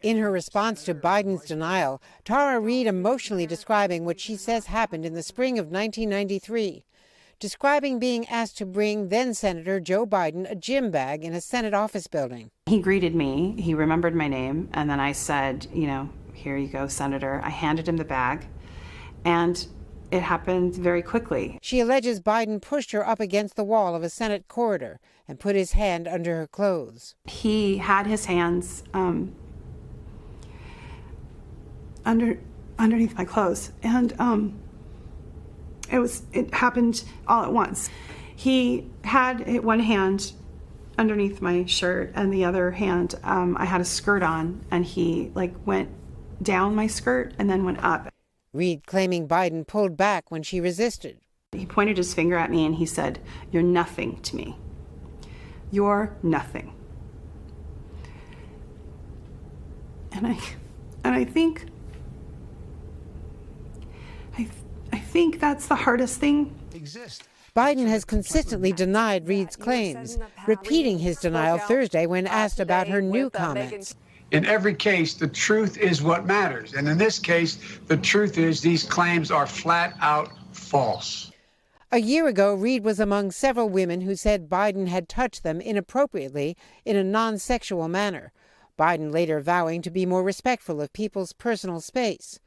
In her response to Biden's denial, Tara Reade emotionally describing what she says happened in the spring of 1993, describing being asked to bring then-Senator Joe Biden a gym bag in a Senate office building. He greeted me, he remembered my name, and then I said, here you go, Senator. I handed him the bag, and it happened very quickly. She alleges Biden pushed her up against the wall of a Senate corridor and put his hand under her clothes. He had his hands underneath my clothes, and it happened all at once. He had one hand underneath my shirt, and the other hand, I had a skirt on, and he went down my skirt and then went up. Reade claiming Biden pulled back when she resisted. He pointed his finger at me and he said, "You're nothing to me. You're nothing." And I think that's the hardest thing. Biden has consistently denied Reade's claims, repeating his denial Thursday when asked about her new comments. In every case, the truth is what matters. And in this case, the truth is these claims are flat out false. A year ago, Reade was among several women who said Biden had touched them inappropriately in a non-sexual manner, Biden later vowing to be more respectful of people's personal space.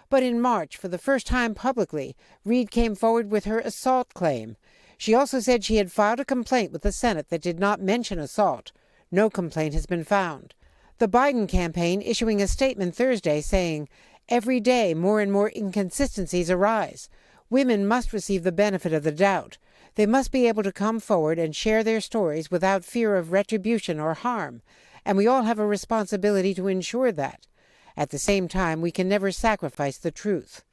But in March, for the first time publicly, Reade came forward with her assault claim. She also said she had filed a complaint with the Senate that did not mention assault. No complaint has been found. The Biden campaign issuing a statement Thursday saying, "Every day more and more inconsistencies arise. Women must receive the benefit of the doubt. They must be able to come forward and share their stories without fear of retribution or harm. And we all have a responsibility to ensure that. At the same time, we can never sacrifice the truth."